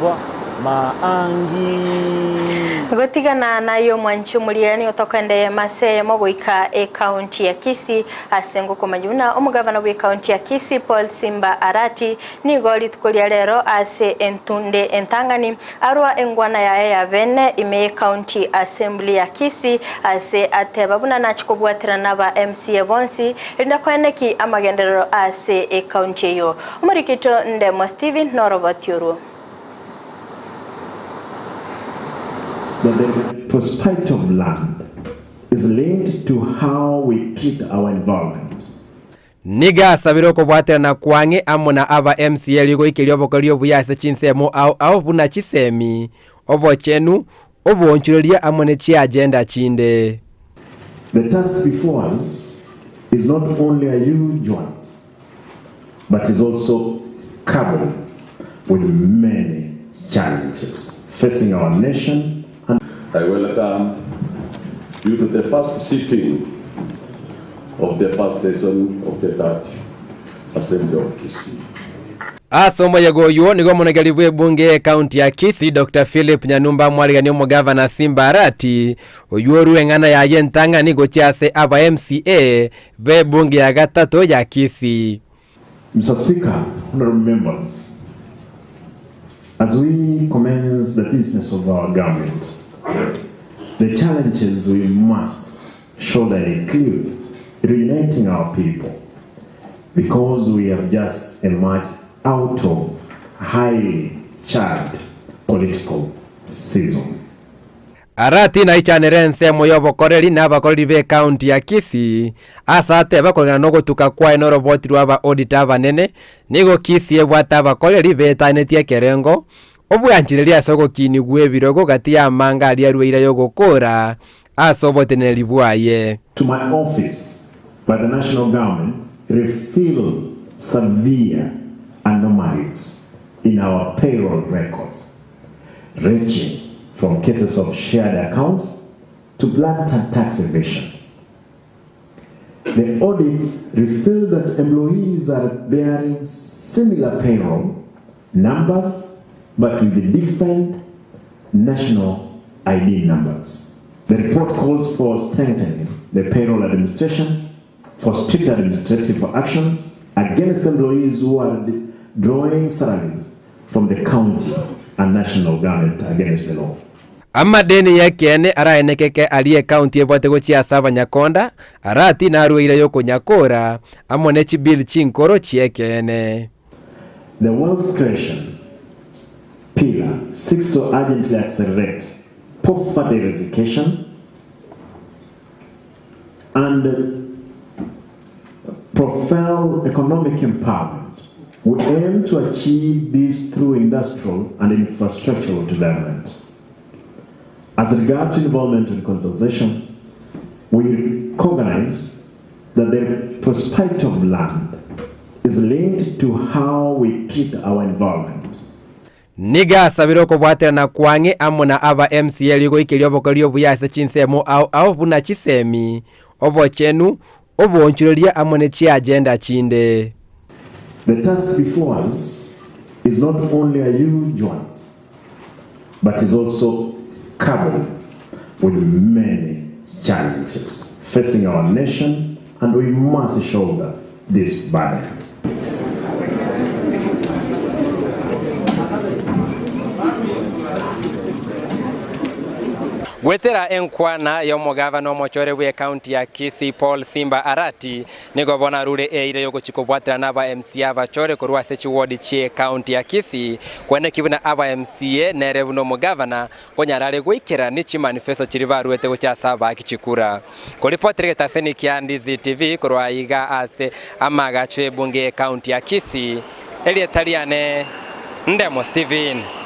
Francois Maangi. Gutigana nayo mwanchi muliani otokende mase mogoika county ya Kisii asengo komanyuna omugavana we county ya Kisii Paul Simba Arati ni goli tukulia lero ase entunde entangani arwa engwana ya bene ime county assembly ya Kisii ase atebabuna nachikobwatira naba MCA bonsi ndakweneki amagendero ase county yo umurikito ndemo Steven Norobotiuru. That the prospect of land is linked to how we treat our environment. Niga sabiro ko bwatera na kwange amona aba MCA ligo ikiryo bokolyo buyase chinsemo au buna chisemi obo chenu obo nchulia amone chi agenda chinde. The task before us is not only a huge one, but is also coupled with many challenges facing our nation. I welcome you to the first sitting of the first session of the Third Assembly of Kisii. Asomo yago yo nigo monagaliwe bunge county ya Kisii Dr. Philip Nyanumba mwaligani omugavana Simba Arati oyuru engana ya yentanga nigo chiase aba MCA be bunge ya gatatu ya Kisii. Mr. Speaker, honorable members, as we commence the business of our government, the challenges we must shoulder include reuniting our people, because we have just emerged out of highly charged political season. Arati na ichanerense moyo bokoreri na bakoreri be county ya Kisii asate bakorana no gutuka kwa enoro botiru aba auditor banene nigo Kisii ebwata bakoreri betanetie kerengo obwanchireria soko kini gwebirogo gati ya manga ali arweira yo gukura asoboteneri bwaye. To my office by the national government reveal severe anomalies in our payroll records, ranging from cases of shared accounts to blatant tax evasion. The audits reveal that employees are bearing similar payroll numbers but with different national ID numbers. The report calls for strengthening the payroll administration, for strict administrative action against employees who are drawing salaries from the county and national government against the law. Amadeni yakene araenekeke aliye county ebote gochia saba nyakonda Arati na ruira yoko nyakora amone chibil chinkoro chiekene. The wealth creation pillar seeks to urgently accelerate poverty eradication and propel economic empowerment. We aim to achieve this through industrial and infrastructural development. As regards to involvement in conversation, we recognize that the prospect of land is linked to how we treat our environment. Niga sabiro ko bwatera na kwange amona aba MCA ligo ikiryo bokolyo buyase chinsemo au buna chisemi obo chenu obo nchulia amone chi agenda chinde. The task before us is not only a huge one, but is also coupled with many challenges facing our nation, and we must shoulder this burden. Gwetera enkwana y'omugavana omochore we county ya Kisii Paul Simba Arati nigo bona rure eire yogo chikobwatira naba MCA abachore korwa sechi ward chie county ya Kisii kwene kibuna aba MCA nerebuno mugavana konyarare gwikira nichi manifesto chiribaruete gocha saba akichikura kolipotire taseni kia Ndizi TV korwa iga ase amaga chwe bunge county ya Kisii Elietariane Ndemo Steven.